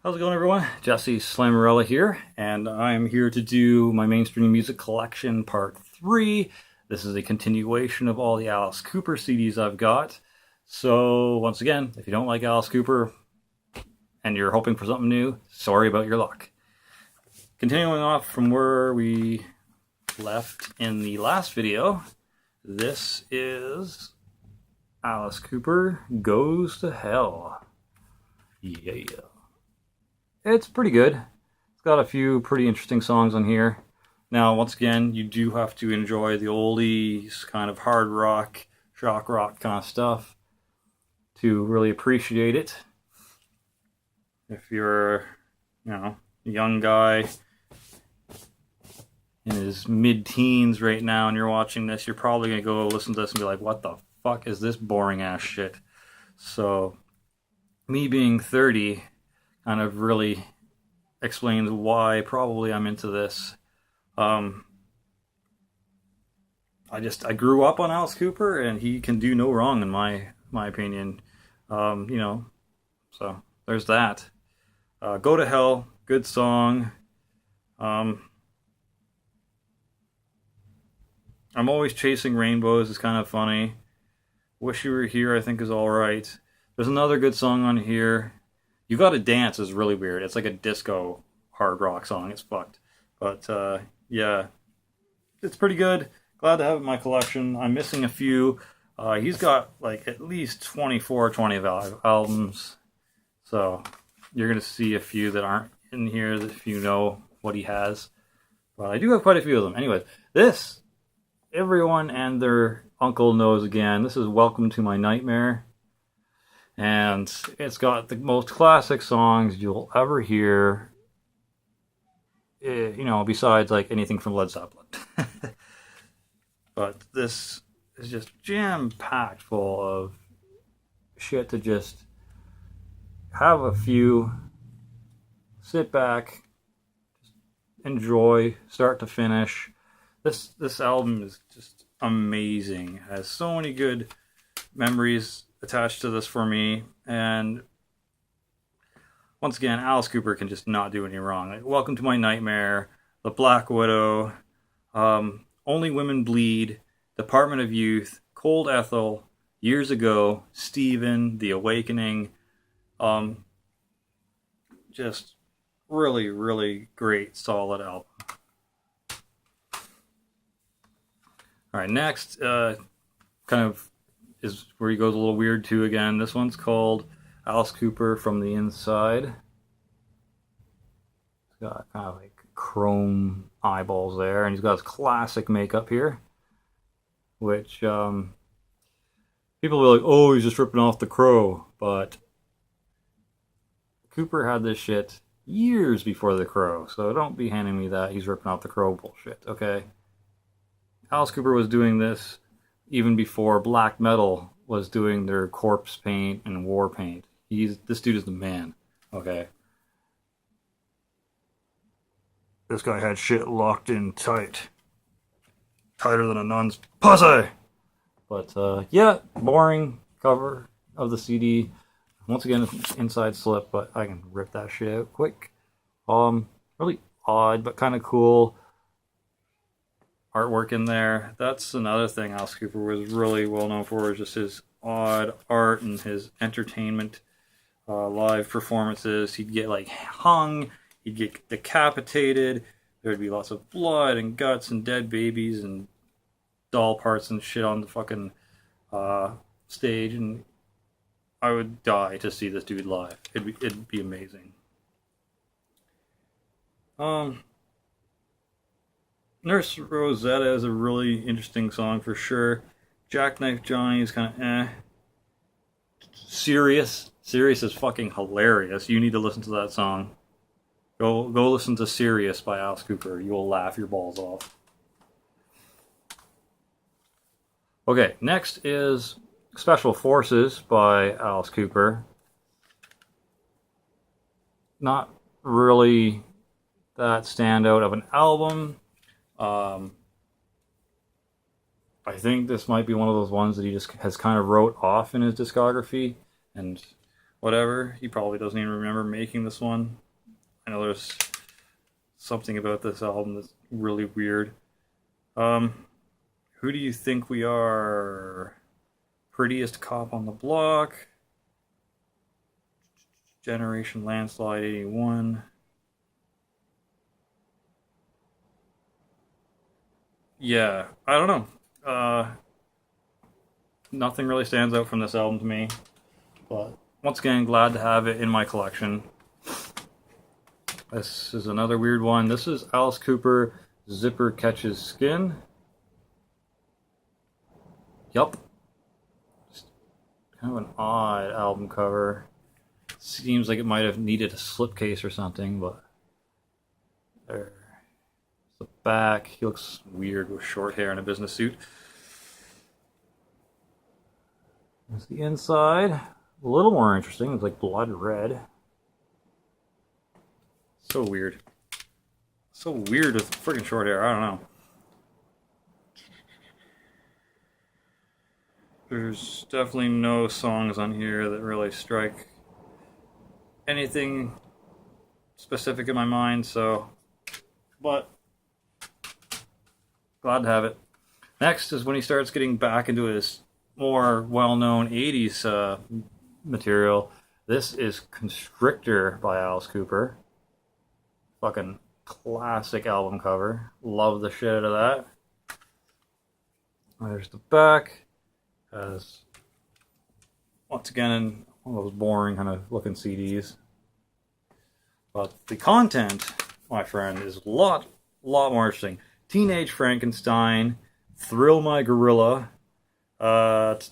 How's it going, everyone? Jesse Slammerella here, and I'm here to do my mainstream music collection part 3. This is a continuation of all the Alice Cooper CDs I've got. So, once again, if you don't like Alice Cooper and you're hoping for something new, sorry about your luck. Continuing off from where we left in the last video, this is Alice Cooper Goes to Hell. Yeah. It's pretty good. It's got a few pretty interesting songs on here. Now, once again, you do have to enjoy the oldies, kind of hard rock, shock rock kind of stuff to really appreciate it. If you're, a young guy in his mid-teens right now and you're watching this, you're probably going to go listen to this and be like, what the fuck is this boring ass shit? So, me being 30 kind of really explains why probably I'm into this. I grew up on Alice Cooper, and he can do no wrong in my opinion. So there's that. Go to Hell, good song. I'm Always Chasing Rainbows is kind of funny. Wish You Were Here, I think, is alright. There's another good song on here. You Gotta Dance is really weird. It's like a disco hard rock song. It's fucked. But, yeah. It's pretty good. Glad to have it in my collection. I'm missing a few. He's got, like, at least 25 albums. So, you're going to see a few that aren't in here if you know what he has. But I do have quite a few of them. Anyways, this, everyone and their uncle knows again. This is Welcome to My Nightmare. And it's got the most classic songs you'll ever hear, besides like anything from Led Zeppelin. But this is just jam-packed full of shit to just have a few, sit back, just enjoy, start to finish. This album is just amazing. It has so many good memories attached to this for me, and once again, Alice Cooper can just not do any wrong. Like, Welcome to My Nightmare, The Black Widow, Only Women Bleed, Department of Youth, Cold Ethel, Years Ago, Steven, The Awakening. Just really, really great, solid album. Alright, next, kind of is where he goes a little weird too again. This one's called Alice Cooper From the Inside. He's got kind of like chrome eyeballs there, and he's got his classic makeup here, which people will be like, oh, he's just ripping off The Crow, but Cooper had this shit years before The Crow, so don't be handing me that he's ripping off The Crow bullshit, okay? Alice Cooper was doing this even before black metal was doing their corpse paint and war paint. This dude is the man, okay? This guy had shit locked in tight. Tighter than a nun's pussy! But, yeah, boring cover of the CD. Once again, inside slip, but I can rip that shit out quick. Really odd, but kind of cool artwork in there. That's another thing Alice Cooper was really well known for, is just his odd art and his entertainment live performances. He'd get like hung, he'd get decapitated, there'd be lots of blood and guts and dead babies and doll parts and shit on the fucking stage, and I would die to see this dude live. It'd be amazing. Nurse Rosetta is a really interesting song for sure. Jackknife Johnny is kind of Serious is fucking hilarious. You need to listen to that song. Go listen to Serious by Alice Cooper. You will laugh your balls off. Okay, next is Special Forces by Alice Cooper. Not really that standout of an album. I think this might be one of those ones that he just has kind of wrote off in his discography, and whatever. He probably doesn't even remember making this one. I know there's something about this album that's really weird. Who do you think we are? Prettiest Cop on the Block. Generation Landslide 81. Yeah, I don't know. Nothing really stands out from this album to me. But once again, glad to have it in my collection. This is another weird one. This is Alice Cooper, Zipper Catches Skin. Yup. Just kind of an odd album cover. Seems like it might have needed a slipcase or something, but there's the back. He looks weird with short hair and a business suit. There's the inside. A little more interesting. It's like blood red. So weird. So weird with freaking short hair. I don't know. There's definitely no songs on here that really strike anything specific in my mind, so, but glad to have it. Next is when he starts getting back into his more well-known 80s material. This is Constrictor by Alice Cooper. Fucking classic album cover. Love the shit out of that. There's the back. As once again, one of those boring kind of looking CDs. But the content, my friend, is a lot more interesting. Teenage Frankenstein, Thrill My Gorilla, and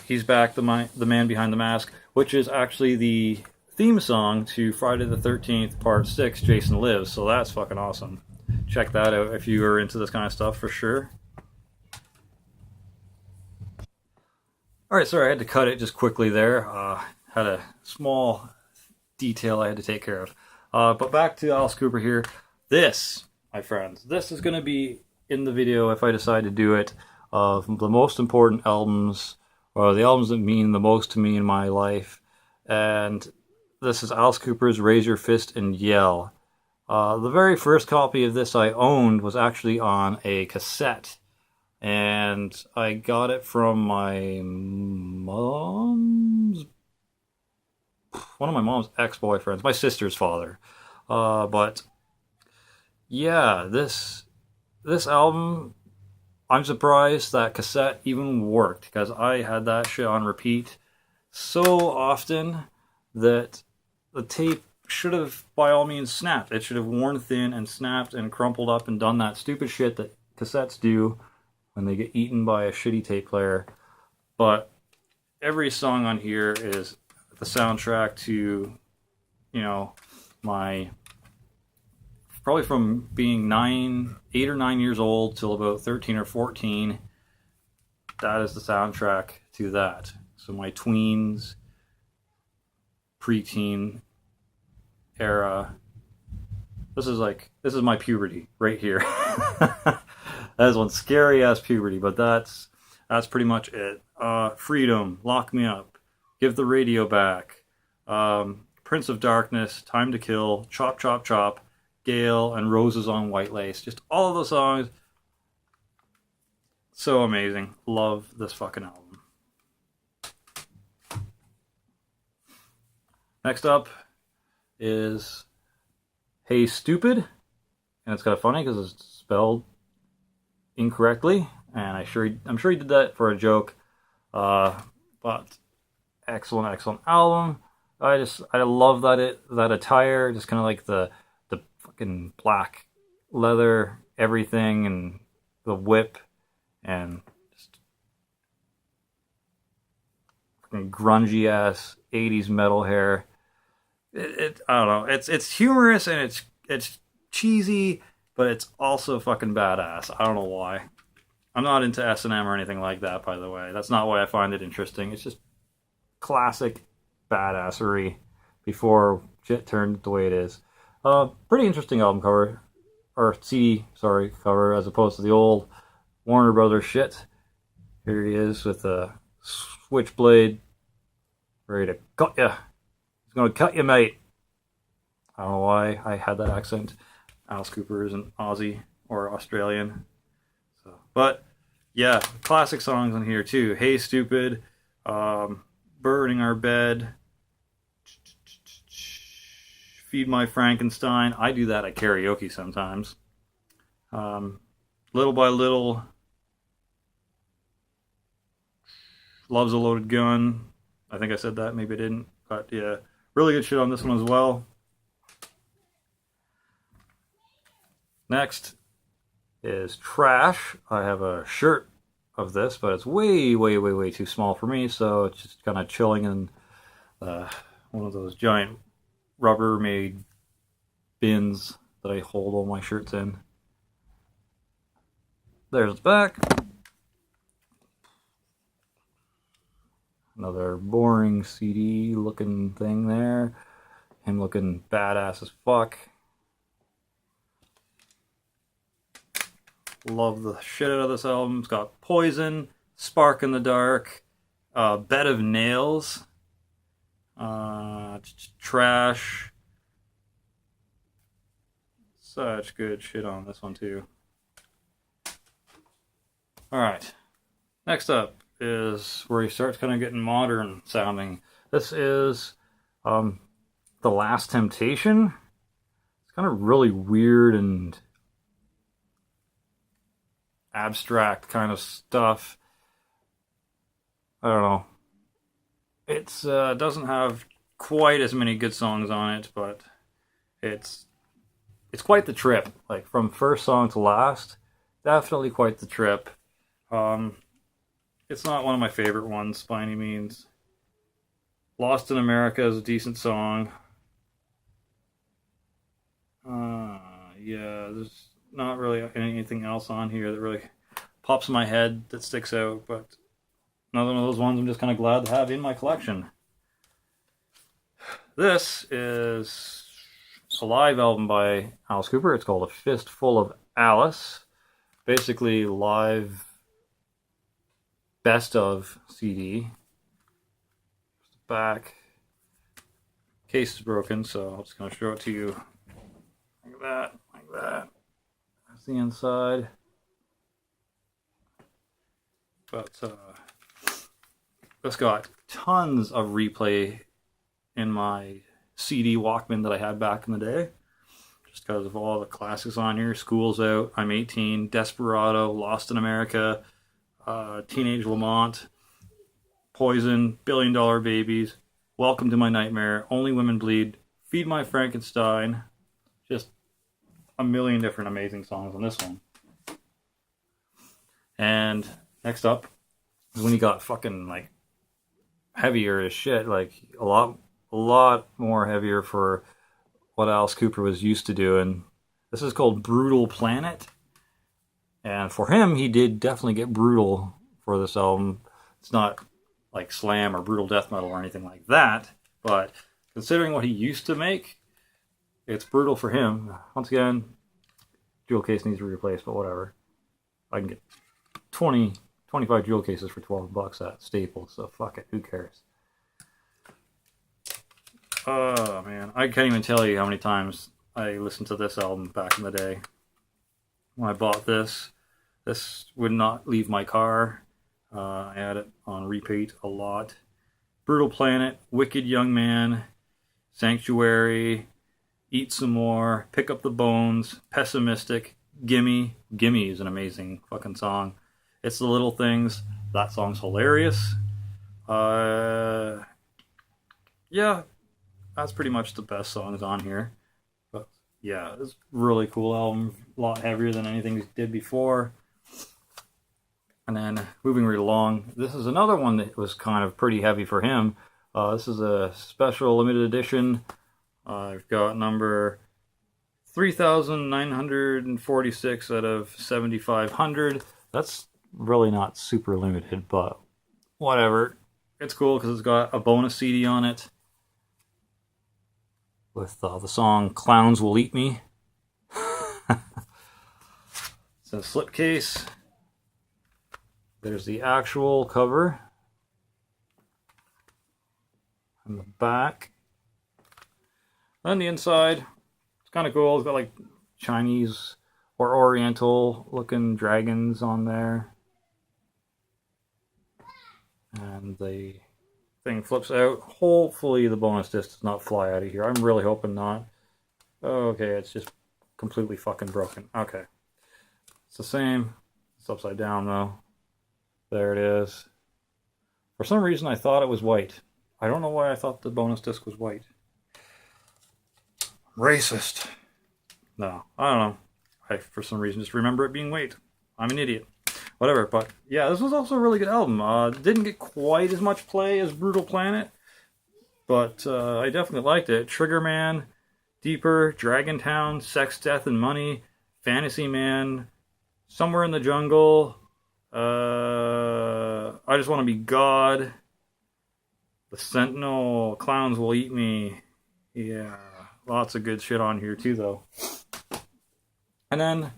he's back, the man behind the mask, which is actually the theme song to Friday the 13th Part 6, Jason Lives. So that's fucking awesome. Check that out if you are into this kind of stuff for sure. Alright, sorry, I had to cut it just quickly there. Had a small detail I had to take care of. But back to Alice Cooper here. This, my friends, this is going to be in the video if I decide to do it, of the most important albums, or the albums that mean the most to me in my life. And this is Alice Cooper's Raise Your Fist and Yell. The very first copy of this I owned was actually on a cassette, and I got it from my mom's, one of my mom's ex-boyfriends, my sister's father. But yeah, this album, I'm surprised that cassette even worked, because I had that shit on repeat so often that the tape should have, by all means, snapped. It should have worn thin and snapped and crumpled up and done that stupid shit that cassettes do when they get eaten by a shitty tape player. But every song on here is the soundtrack to, you know, my, probably from being 8 or 9 years old till about 13 or 14. That is the soundtrack to that. So my tweens, preteen era. This is my puberty right here. That is one scary ass puberty, but that's pretty much it. Freedom, Lock Me Up, Give the Radio Back, Prince of Darkness, Time to Kill, Chop Chop Chop, Gale, and Roses on White Lace. Just all of those songs. So amazing. Love this fucking album. Next up is Hey Stupid, and it's kind of funny because it's spelled incorrectly, and I'm sure he did that for a joke. But excellent album. I love that attire, just kind of like the fucking black leather everything, and the whip, and just fucking grungy ass 80s metal hair. I don't know. It's humorous and it's cheesy, but it's also fucking badass. I don't know why. I'm not into S&M or anything like that, by the way. That's not why I find it interesting. It's just classic badassery before shit turned the way it is. Pretty interesting album cover, or CD, sorry, cover, as opposed to the old Warner Brothers shit. Here he is with a switchblade, ready to cut ya. He's gonna cut you, mate. I don't know why I had that accent. Alice Cooper isn't Aussie or Australian. So, but yeah, classic songs on here too. Hey Stupid, Burning Our Bed, Feed My Frankenstein. I do that at karaoke sometimes. Little by Little, Love's a Loaded Gun. I think I said that, maybe I didn't. But yeah, really good shit on this one as well. Next is Trash. I have a shirt of this, but it's way, way, way, way too small for me, so it's just kind of chilling in one of those giant Rubbermaid bins that I hold all my shirts in. There's the back. Another boring CD looking thing there. Him looking badass as fuck. Love the shit out of this album. It's got Poison, Spark in the Dark, Bed of Nails, Trash. Such good shit on this one too. Alright, next up is where he starts kind of getting modern sounding. This is The Last Temptation. It's kind of really weird and abstract kind of stuff. I don't know. It's doesn't have quite as many good songs on it, but it's quite the trip. Like from first song to last, definitely quite the trip. It's not one of my favorite ones by any means. Lost in America is a decent song. Yeah, there's not really anything else on here that really pops in my head that sticks out, but another one of those ones I'm just kind of glad to have in my collection. This is a live album by Alice Cooper. It's called A Fistful of Alice. Basically live best of CD. Back. Case is broken, so I'm just going to show it to you like that, like that. That's the inside. But it's got tons of replay in my CD Walkman that I had back in the day. Just because of all the classics on here. School's Out, I'm 18, Desperado, Lost in America, Teenage Lamont, Poison, $1 Billion Babies, Welcome to My Nightmare, Only Women Bleed, Feed My Frankenstein. Just a million different amazing songs on this one. And next up is when he got fucking like heavier as shit, like a lot more heavier for what Alice Cooper was used to doing. This is called Brutal Planet. And for him, he did definitely get brutal for this album. It's not like slam or brutal death metal or anything like that, but considering what he used to make, it's brutal for him. Once again, jewel case needs to be replaced, but whatever. I can get 25 jewel cases for $12 at Staples, so fuck it, who cares? Oh man, I can't even tell you how many times I listened to this album back in the day. When I bought this would not leave my car. I had it on repeat a lot. Brutal Planet, Wicked Young Man, Sanctuary, Eat Some More, Pick Up the Bones, Pessimistic, Gimme. Gimme is an amazing fucking song. It's the Little Things. That song's hilarious. Yeah, that's pretty much the best songs on here. But yeah, it's a really cool album. A lot heavier than anything he did before. And then moving right along, this is another one that was kind of pretty heavy for him. This is a special limited edition. I've got number 3,946 out of 7,500. That's really not super limited, but whatever. It's cool because it's got a bonus CD on it with the song Clowns Will Eat Me. It's a slipcase. There's the actual cover. And the back. On the inside, it's kind of cool. It's got like Chinese or Oriental looking dragons on there. And the thing flips out. Hopefully the bonus disc does not fly out of here. I'm really hoping not. Okay, it's just completely fucking broken. Okay. It's the same. It's upside down though. There it is. For some reason I thought it was white. I don't know why I thought the bonus disc was white. Racist. No, I don't know. I, for some reason, just remember it being white. I'm an idiot. Whatever, but yeah, this was also a really good album. Didn't get quite as much play as Brutal Planet, but I definitely liked it. Trigger Man, Deeper, DragonTown, Sex, Death, and Money, Fantasy Man, Somewhere in the Jungle, I Just Want to Be God, The Sentinel, Clowns Will Eat Me. Yeah, lots of good shit on here too, though. And then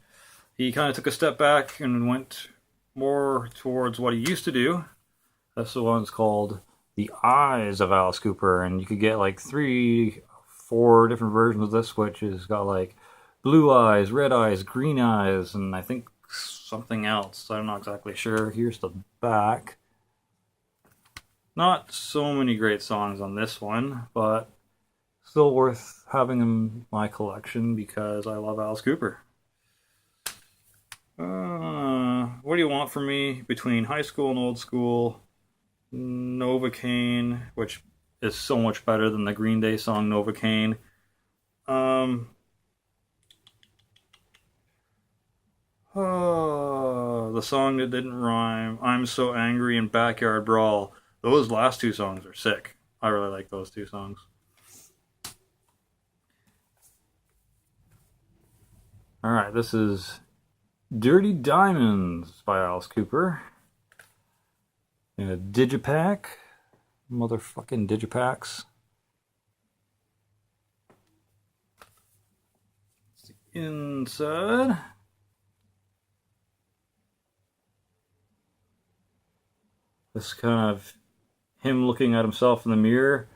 he kind of took a step back and went more towards what he used to do. That's the one that's called The Eyes of Alice Cooper, and you could get like 3, 4 different versions of this, which has got like blue eyes, red eyes, green eyes, and I think something else. I'm not exactly sure. Here's the back. Not so many great songs on this one, but still worth having in my collection because I love Alice Cooper. What do you want from me between high school and old school? Novocaine, which is so much better than the Green Day song Novocaine. The song that didn't rhyme, I'm So Angry, and Backyard Brawl. Those last 2 songs are sick. I really like those 2 songs. Alright, this is Dirty Diamonds by Alice Cooper. In a digipack. Motherfucking digipacks. It's the inside. This kind of him looking at himself in the mirror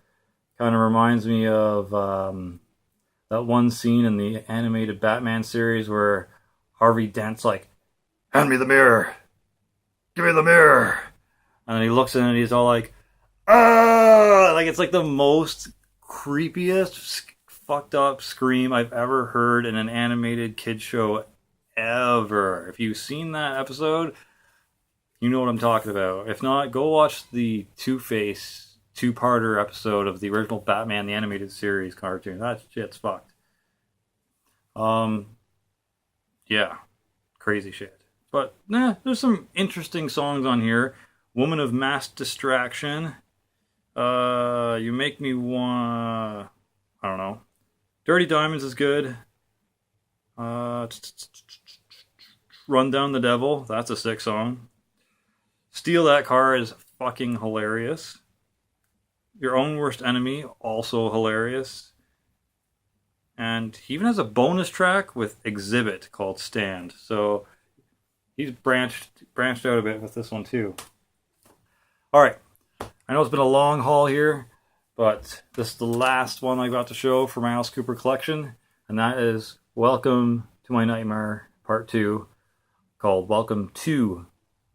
kind of reminds me of that one scene in the animated Batman series where Harvey Dent's like, hand me the mirror. Give me the mirror. And then he looks in it and he's all like, ah! Like it's like the most creepiest, fucked up scream I've ever heard in an animated kid show ever. If you've seen that episode, you know what I'm talking about. If not, go watch the Two-Face 2-parter episode of the original Batman the Animated Series cartoon. That shit's fucked. Yeah, crazy shit. But there's some interesting songs on here. Woman of Mass Distraction. You Make Me Want. I don't know. Dirty Diamonds is good. Run Down the Devil. That's a sick song. Steal That Car is fucking hilarious. Your Own Worst Enemy, also hilarious. And he even has a bonus track with Exhibit called Stand. So he's branched out a bit with this one too. Alright, I know it's been a long haul here, but this is the last one I got to show for my Alice Cooper collection, and that is Welcome to My Nightmare Part 2, called Welcome to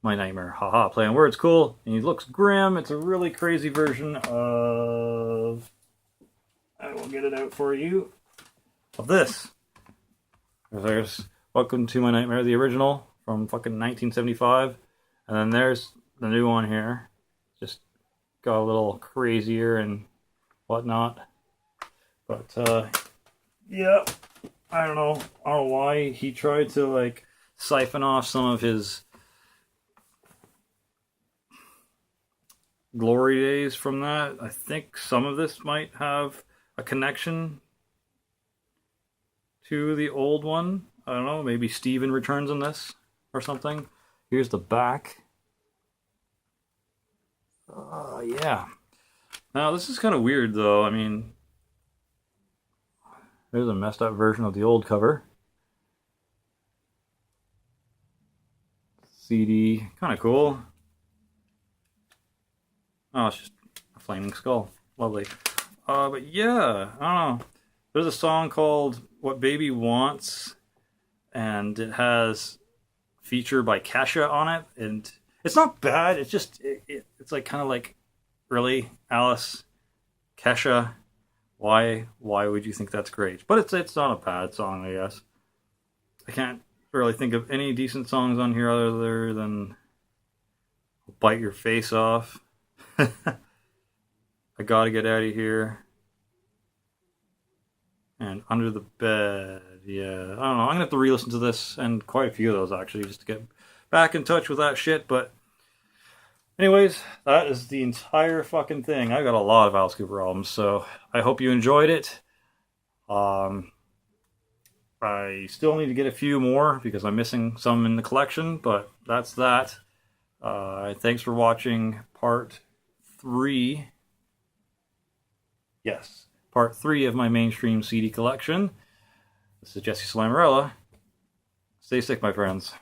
My Nightmare. Haha, play on words, cool, and he looks grim. It's a really crazy version of... I will get it out for you. Of this. There's Welcome to My Nightmare, the original from fucking 1975, and then there's the new one here. Just got a little crazier and whatnot. But yeah, I don't know why he tried to like siphon off some of his glory days from that. I think some of this might have a connection to the old one. I don't know, maybe Steven returns in this or something. Here's the back. Yeah. Now, this is kind of weird, though. I mean, there's a messed up version of the old cover. CD, kind of cool. Oh, it's just a flaming skull. Lovely. But yeah, I don't know. There's a song called What Baby Wants, and it has feature by Kesha on it, and it's not bad. It's just it's like kind of like, really, Alice, Kesha, why would you think that's great? But it's not a bad song, I guess. I can't really think of any decent songs on here other than Bite Your Face Off. I Gotta Get Out of Here. And Under the Bed. Yeah, I don't know. I'm going to have to re-listen to this and quite a few of those, actually, just to get back in touch with that shit. But anyways, that is the entire fucking thing. I got a lot of Alice Cooper albums, so I hope you enjoyed it. I still need to get a few more because I'm missing some in the collection, but that's that. Thanks for watching part 3. Yes, part 3 of my mainstream CD collection. This is Jesse Slamorella. Stay sick, my friends.